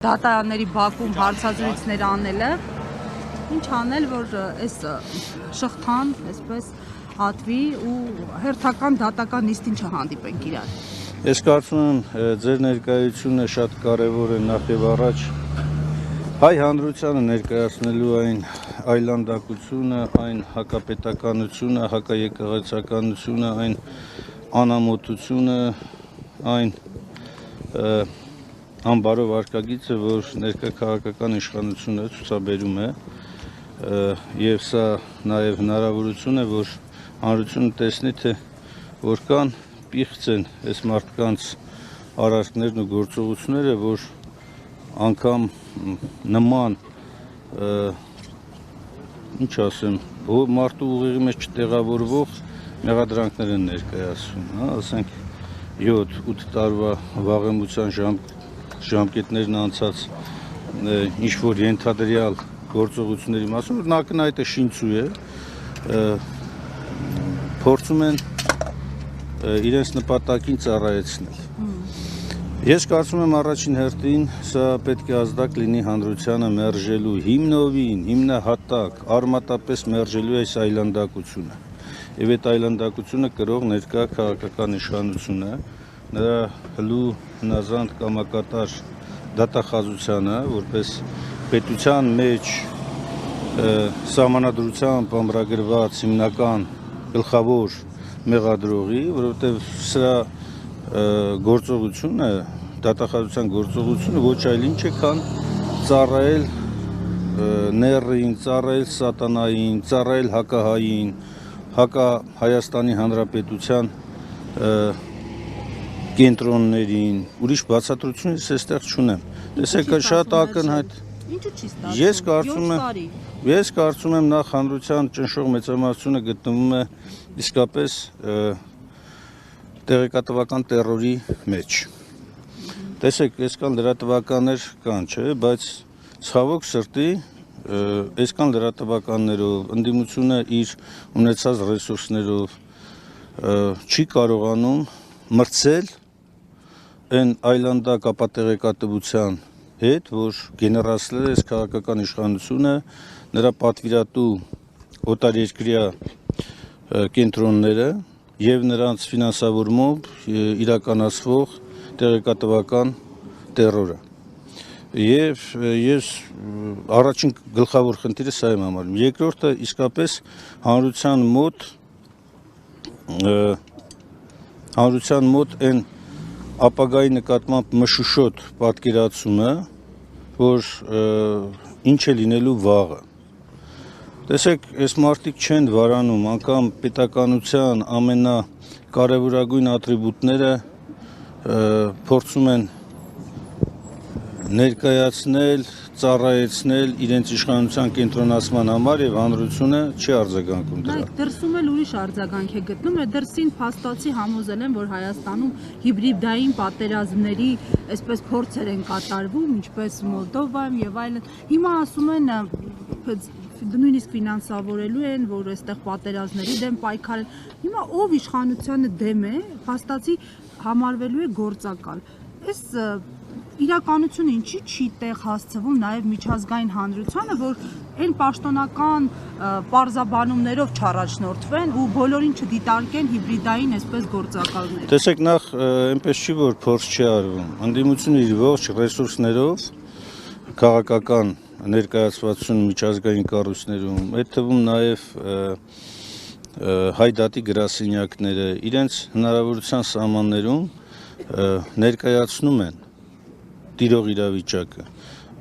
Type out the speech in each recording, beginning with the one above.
դատարանների բակում հարցազրույցներ անելը, ինչ անել, որ այս շղթան այսպես հատվի ու հերթական դատական նիստին չհանդիպենք իրար։ Ես կարծում եմ ձեր ներկայությունը շատ կարևոր է նախ եւ առաջ հայ հանրությանը ներկայացնելու այն այլանդակությունը, այն հակապետականությունը, հակաեկեղեցականությունը, այն անամոթությունը, այն անբարով արկագիծը, որ ներկա քաղաքական իշխանությունը ցուցաբերում է, եւ սա նաեւ հնարավորություն է, որ հանրությունը տեսնի, թե որքան պիղծ են այս մարդկանց արարքներն ու գործողությունները, որ անգամ նման ինչ ասեմ, մարդու ուղեղի մեջ չտեղավորվող մեղադրանքներ են ներկայացվում, ասենք 7-8 տարվա վաղեմության ժամկետներն անցած ինչ որ ենթադրյալ գործողությունների մասին, որ ակնհայտ է շինծու է, փորձում են իրենց նպատակին ծառայեցնել։ Ես կարծում եմ առաջին հերթին սա պետք է ազդակ լինի հանրությանը մերժելու, հիմնովին, հիմնահատակ, արմատապես մերժելու այս այլանդակությունը։ Եվ այդ այլանդակությունը կրող ներկա քաղաքական իշխանությունը, նրա հլու հնազանդ կամակատար դատախազությանը, որպես պետության մեջ սահմանադրությամբ ամրագրված հիմնական գլխավոր մեղադրողի, որովհետև սրա գործողությունը, դատախազության գործողությունը ոչ այլ ինչ է, քան ծառայել նեռին, ծառայել սատանային, ծառայել հակահային, Հայաստանի Հանրապետության կենտրոններին, ուրիշ բացատրություն ես այստեղ չունեմ։ Տեսեք, շատ ակնհայտ։ Ինչու՞ չի ստացվում։ Ես կարծում եմ նախ հանրության ճնշող մեծամասնությունը գտնվում է իսկապես տեղեկատվական տերորի մեջ։ Տեսեք, այսքան լրատվականներ կան, չէ, բայց ցավոք սրտի այսքան լրատվականներով ընդդիմությունը իր ունեցած ռեսուրսներով չի կարողանում մրցել այն այլանդակ ապատեղեկատվության հետ, որ գեներացրել է այս քաղաքական իշխանությունը, նրա պատվիրատու օտարերկրյա կենտրոնները եւ նրանց ֆինանսավորմամբ իրականացվող տեղեկատվական տերորը։ Եվ ես առաջին գլխավոր խնդիրը սա եմ համարում։ Երկրորդը իսկապես հանրության մոտ այն ապագայի նկատմամբ մշուշոտ պատկերացումը, որ ինչ է լինելու վաղը։ Տեսեք, այս մարդիկ չեն վարանում, անգամ պետականության ամենակարևորագույն ատրիբուտները փորձում են ներկայացնել, ծառայեցնել իրենց իշխանության կենտրոնացման համար եւ հանրությունը չի արձագանքում դրան։ Նայեք, դրսում էլ ուրիշ արձագանք է գտնում, դրսին փաստացի համոզել են, որ Հայաստանում հիբրիդային պատերազմների այսպես փորձեր են կատարվում, ինչպես Մոլդովայում եւ այլն։ Հիմա ասում են նույնիսկ ֆինանսավորելու են, որ այստեղ պատերազմների դեմ պայքարեն։ Հիմա ով իշխանությանը դեմ է, փաստացի համարվելու է գործակալ։ Այս իրականությունը ինչի չի տեղ հասցվում նաև միջազգային հանրությանը, որ այն պաշտոնական պարզաբանումներով չառաջնորդվեն ու բոլորին չդիտարկեն հիբրիդային այսպես գործակալներ։ Տեսեք, նախ այնպես չի, որ փորձ չի արվում։ Ընդդիմությունը իր ողջ ռեսուրսներով քաղաքական ներկայացվածություն միջազգային կառույցներում, այդ թվում նաև հայ դատի գրասենյակները իրենց հնարավորության սահմաններում ներկայացնում են տիրող իրավիճակը,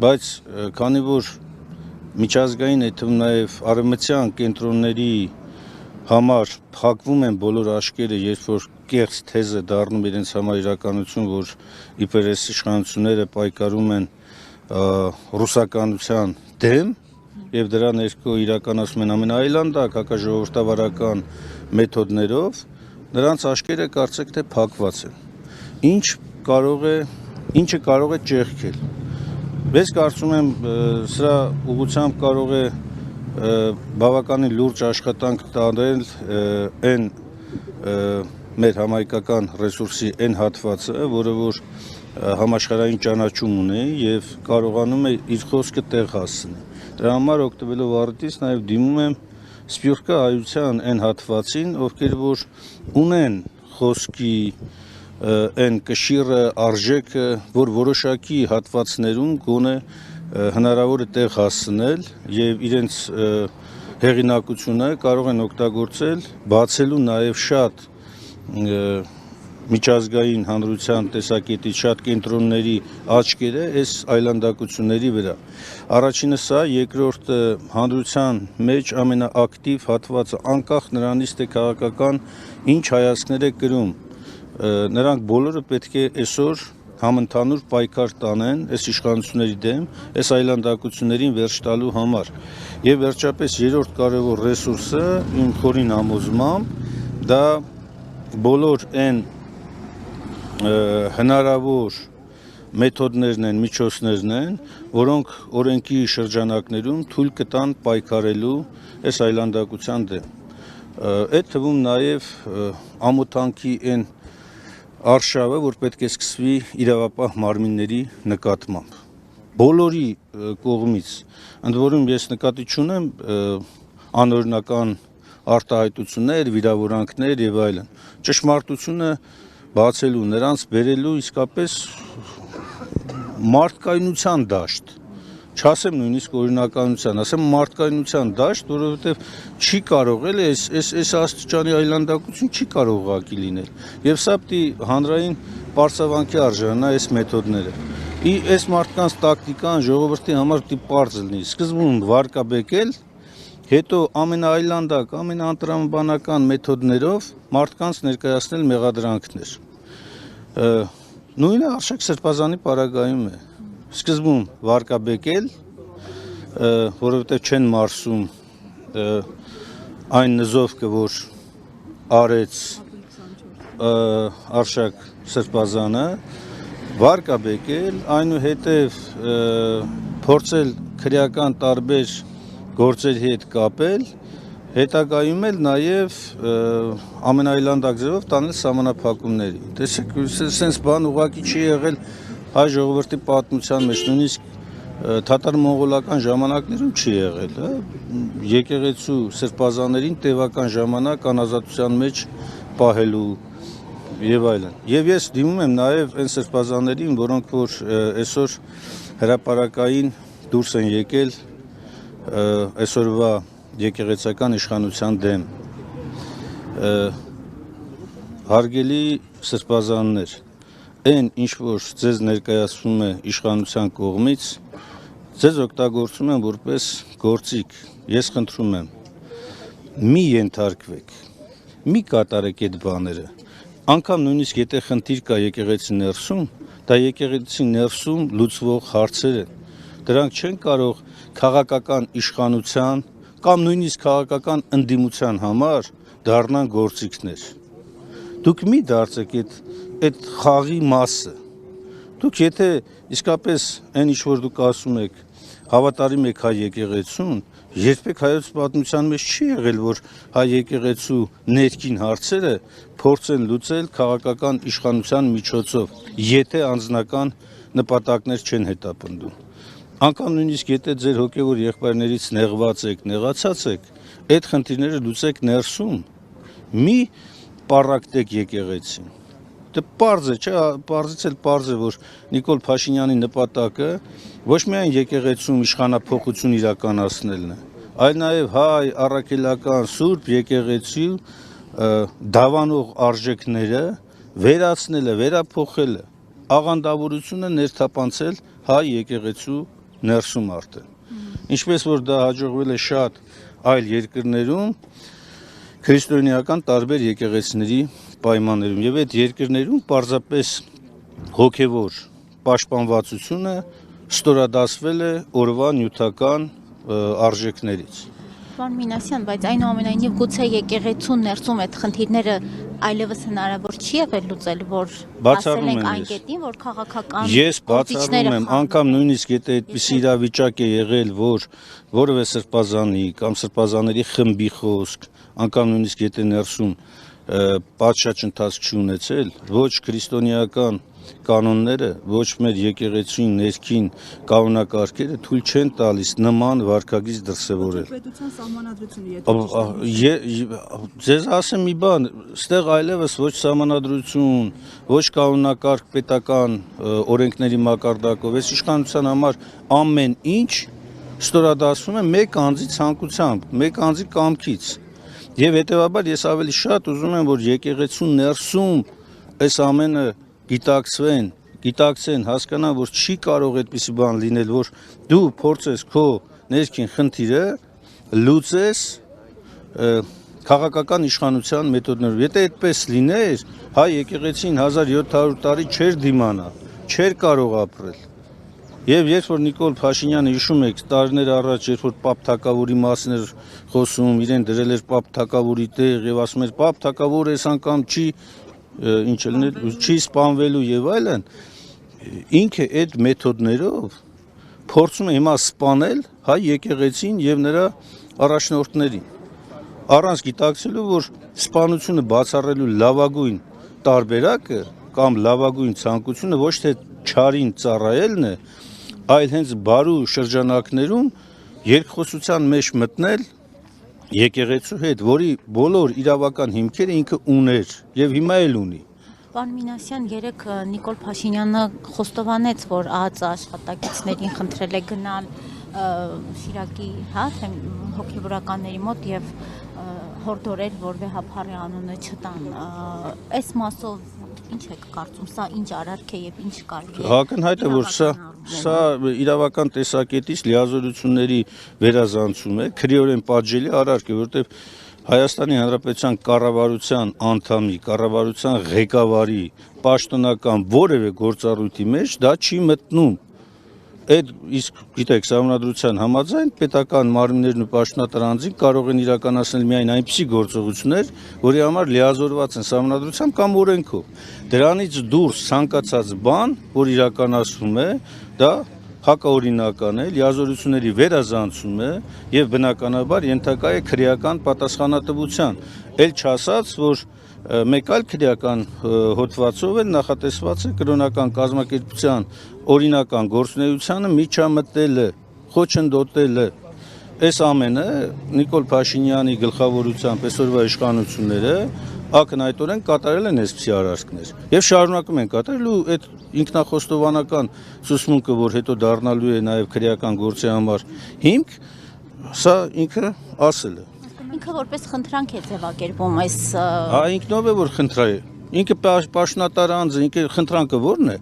բայց քանի որ միջազգային, այդ թվում նաև արևմտյան կենտրոնների համար փակվում են բոլոր աշկերը, երբ որ կեղծ թեզը դառնում իրենց համար իրականություն, որ իբր այս իշխանությունները պայքարում են ռուսականության դեմ եւ դրա ներքո իրականացում են ամենաայլանդակ հակաժողովրդավարական մեթոդներով, նրանց աշկերը կարծեք թե փակված են։ Ինչը կարող է ճեղքել։ Ես կարծում եմ սրա ուղղությամբ կարող է բավականին լուրջ աշխատանք տանել այն մեր համայնքական ռեսուրսի այն հատվածը, որը որ համաշխարհային ճանաչում ունի եւ կարողանում է իր խոսքը տեղ հասցնել։ Դրա համար օգտվելով առիթից նաեւ դիմում եմ սփյուռքա հայության այն հատվածին, ովքեր որ ունեն խոսքի այն կշիռը, արժեքը, որ որոշակի հատվածներում գոնե հնարավոր է տեղ հասցնել եւ իրենց հեղինակությունը կարող են օգտագործել բացելու նաեւ շատ միջազգային հանրության տեսակետից շատ կենտրոնների աչքերը այս այլանդակությունների վրա։ Առաջինը սա, երկրորդը հանրության մեջ ամենաակտիվ հատվածը, անկախ նրանից թե քաղաքական ինչ հայացքներ է կրում, նրանք բոլորը պետք է այսօր համընդհանուր պայքար տանեն այս իշխանությունների դեմ, այս այլանդակություններին վերջ տալու համար։ Եվ վերջապես երրորդ կարևոր ռեսուրսը իմ խորին համոզմամբ դա բոլոր այն հնարավոր մեթոդներն են, միջոցներն են, որոնք օրենքի շրջանակներում թույլ կտան պայքարելու այս այլանդակության դեմ։ Այդ թվում նաև ամոթանքի այն արշավը, որ պետք է սկսվի իրավապահ մարմինների նկատմամբ։ Բոլորի կողմից, ընդ որում ես նկատի չունեմ անօրինական արտահայտություններ, վիրավորանքներ եւ այլն։ Ճշմարտությունը բացելու, նրանց բերելու իսկապես մարդկայնության դաշտ, չասեմ նույնիսկ օրինականության, ասեմ մարդկայնության դաշտ, որովհետև չի կարող էլ այս աստիճանի այլանդակություն չի կարող ուղղակի լինել։ Եվ սա պիտի հանրային պարծավանքի արժանանա այս մեթոդները։ Այս մարդկանց տակտիկան ժողովրդի համար պիտի պարզ լինի։ Սկզբում վարկաբեկել, հետո ամենաայլանդակ, ամենաանտրամաբանական մեթոդներով մարդկանց ներկայացնել մեղադրանքներ։ Նույնը Արշակ Սրբազանի պարագայում է։ Սկզբում վարկաբեկել, որովհետև չեն մարսում այն նզովքը, որ արեց Արշակ Սրբազանը, վարկաբեկել, այնուհետև փորձել քրեական տարբեր գործերի հետ կապել, հետագայում էլ նաև ամենաայլանդակ ձևով տանել սահմանափակումների։ Տեսեք, sense բան ուղղակի չի եղել հայ ժողովրդի պատմության մեջ, նույնիսկ թատար-մոնղոլական ժամանակներում չի եղել, եկեղեցու սրբազաներին տևական ժամանակ անազատության մեջ պահելու եւ այլն։ Եվ ես դիմում եմ նաև այն սրբազաներին, որոնք որ այսօր հրապարակային դուրս են եկել այսօրվա եկեղեցական իշխանության դեմ, հարգելի սրբազաններ, այն ինչ որ ձեզ ներկայացվում է իշխանության կողմից, ձեզ օգտագործում են որպես գործիք։ Ես խնդրում եմ, մի ենթարկվեք, մի կատարեք այդ բաները։ Անկամ նույնիսկ եթե խնդիր կա եկեղեցի ներսում, դա եկեղեցի ներսում լուծվող հարցեր են։ Դրանք չեն կարող քաղաքական իշխանության կամ նույնիսկ քաղաքական ընդդիմության համար դառնան գործիքներ։ Դուք մի դարձեք այդ խաղի մասը։ Դուք եթե իսկապես այն ինչ որ դուք ասում եք, հավատարիմ եք հայ եկեղեցուն, երբեք հայոց պատմության մեջ չի եղել, որ հայ եկեղեցու ներքին հարցերը փորձեն լուծել քաղաքական իշխանության միջոցով, եթե անձնական նպատակներ չեն հետապնդում։ Անկամ նույնիսկ եթե ձեր հոգևոր եղբայրներից նեղված եք, նեղացած եք, այդ խնդիրները լուծեք ներսում, մի պառակտեք եկեղեցին։ Դե պարզ է, չէ, պարզից էլ պարզ է, որ Նիկոլ Փաշինյանի նպատակը ոչ միայն եկեղեցում իշխանափոխություն իրականացնելն է, այլ նաև հայ առաքելական սուրբ եկեղեցի դավանող արժեքները վերացնելը, վերափոխելը, աղանդավորությունը ներթափանցել հայ եկեղեցու ներսում արդեն։ Ինչպես որ դա հաջողվել է շատ այլ երկրներում, քրիստոնեական տարբեր եկեղեցիների պայմաններում, եւ այդ երկրներում պարզապես հոգևոր պաշտպանվածությունը ստորադասվել է օրվա նյութական արժեքներից։ Պարոն Մինասյան, բայց այնուամենայնիվ գուցե եկեղեցու ներսում այդ խնդիրները այլևս հնարավոր չի եղել լուծել, որ ասել ենք այն կետին, որ քաղաքական ես բացառում եմ, անգամ նույնիսկ եթե այդպիսի իրավիճակ է եղել, որ որևէ սրբազանի կամ սրբազաների խմբի խոսք, անգամ նույնիսկ եթե ներսում պատշաճ ընթացք չի ունեցել, ոչ քրիստոնեական կանոնները, ոչ մեր եկեղեցին ներքին կանոնակարգերը թույլ չեն տալիս նման վարքագիծ դրսևորել։ Պետության սահմանադրությունը Ձեզ ասեմ մի բան, ստեղ այլևս ոչ սահմանադրություն, ոչ կանոնակարգ պետական օրենքների մակարդակով, այս իշխանության համար ամեն ինչ ստորադասվում է մեկ անձի ցանկությամբ, մեկ անձի կամքից։ Եվ հետևաբար ես ավելի շատ ուզում եմ, որ եկեղեցու ներսում այս ամենը գիտակցեն, հասկանան, որ չի կարող այդպիսի բան լինել, որ դու փորձես քո ներքին խնդիրը լուծես քաղաքական իշխանության մեթոդներով։ Եթե այդպես լիներ, հայ եկեղեցին 1700 տարի չէր դիմանա, չէր կարող ապրել։ Եվ երբ որ Նիկոլ Փաշինյանը հիշում եք տարիներ առաջ, երբ որ Պապ Թագավորի մասին էր խոսում, իրեն դրել էր Պապ Թագավորի տեղ եւ ասում էր Պապ Թագավորը այս անգամ չի սպանվելու եւ այլն, ինքը այդ մեթոդներով փորձում է հիմա սպանել հայ եկեղեցին եւ նրա առաջնորդներին։ Առանց գիտակցելու, որ սպանությունը բացառելու լավագույն տարբերակը կամ լավագույն ցանկությունը ոչ թե չարին ծառայելն է, այլ հենց բարու շրջանակներում երկխոսության մեջ մտնել եկեղեցու հետ, որի բոլոր իրավական հիմքերը ինքը ուներ եւ հիմա էլ ունի։ Պարոն Մինասյան, երեք Նիկոլ Փաշինյանը խոստովանեց, որ ԱԱԾ աշխատակիցներին խնդրել է գնալ Շիրակի հոգևորականների մոտ եւ հորդորել, որ վեհափառի անունը չտան։ Այս մասով ինչ եք կարծում, սա ինչ արարք է եւ ինչ կարելի է։ Ակնհայտ է, որ սա իրավական տեսակետից լիազորությունների վերազանցում է, քրեորեն պատժելի արարք է, որովհետեւ Հայաստանի Հանրապետության կառավարության անդամի, կառավարության ղեկավարի պաշտոնական որևէ գործառույթի մեջ դա չի մտնում։ Այդ իսկ գիտեք, սահմանադրության համաձայն պետական մարմիններն ու պաշտոնատար անձինք կարող են իրականացնել միայն այնպիսի գործողություններ, որի համար լիազորված են սահմանադրությամբ կամ օրենքով։ Դրանից դուրս ցանկացած բան, որ իրականացվում է, դա հակաօրինական է, լիազորությունների վերազանցում է եւ բնականաբար ենթակա է քրեական պատասխանատվության։ Էլ չասած, որ մեկ այլ քրեական հոդվածով էլ նախատեսված է կրոնական կազմակերպության օրինական գործունեությանը միջամտելը, խոչընդոտելը։ Այս ամենը Նիկոլ Փաշինյանի գլխավորությամբ այսօրվա իշխանությունները ակնհայտորեն կատարել են այսպիսի արարքներ եւ շարունակում են կատարել ու այդ ինքնախոստովանական ցուցմունքը, որ հետո դառնալու է նաեւ քրեական գործի համար հիմք, սա ինքը ասել է։ Ինքը որպես խնդրանք է ձևակերպում այս ինքնով է որ խնդրայ։ Ինքը պաշտոնատար անձը, ինքը խնդրանքը ո՞րն է։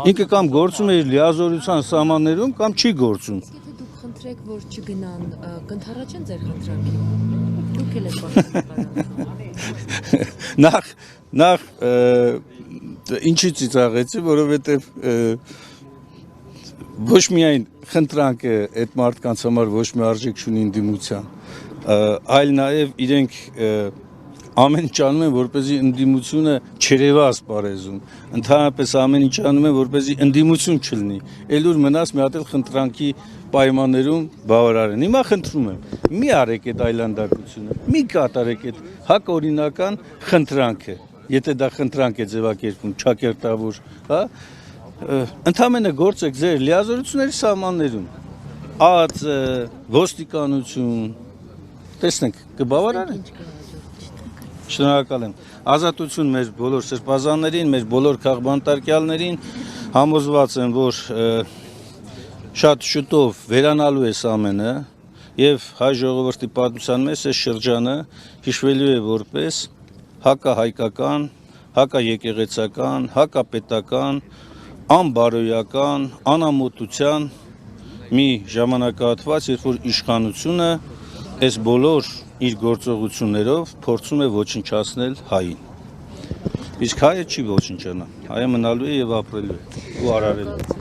Ինքը կամ գործում է իր լիազորության սահմաններում կամ չի գործում։ Եթե դուք խնդրեք, որ չգնան, կընդառաջեն ձեր խնդրանքին։ Դուք էլ եք պաշտոնատար։ Նախ ինչի ծիծաղեցի, որովհետև ոչ միայն խնդրանքը այդ մարդկանց համար ոչ մի արժեք չունի ընդդիմության, այլ նաև իրենք ամեն ինչ անում են, որպեսզի ընդդիմությունը չերևա ասպարեզում, ընդհանրապես ամեն ինչ անում են, որպեսզի ընդդիմություն չլինի, էլ ուր մնաց մի հատ էլ խնդրանքի պայմաններում բավարարեն։ Հիմա խնդրում եմ, մի արեք այդ այլանդակությունը, մի կատարեք այդ հակօրինական խնդրանքը, եթե դա խնդրանք է ձևակերպում, չակերտավոր, հա, ընդամենը գործեք ձեր լիազորությունների սահմաններում, ԱԱԾ, ոստիկանություն, տեսնենք, կբավարարեն։ Շնորհակալ եմ։ Ազատություն մեր բոլոր սրբազաններին, մեր բոլոր քաղբանտարկյալներին, համոզված եմ, որ շատ շուտով վերանալու է ամենը եւ հայ ժողովրդի պատմության մեջ այս շրջանը հիշվելու է որպես հակահայկական, հակաեկեղեցական, հակապետական, անբարոյական, անամոթության մի ժամանակահատված, երբ որ իշխանությունը այս բոլոր իր գործողություններով փորձում է ոչնչացնել հային։ Իսկ հայը չի ոչնչանա, հայը մնալու է եւ ապրելու է ու արարելու է։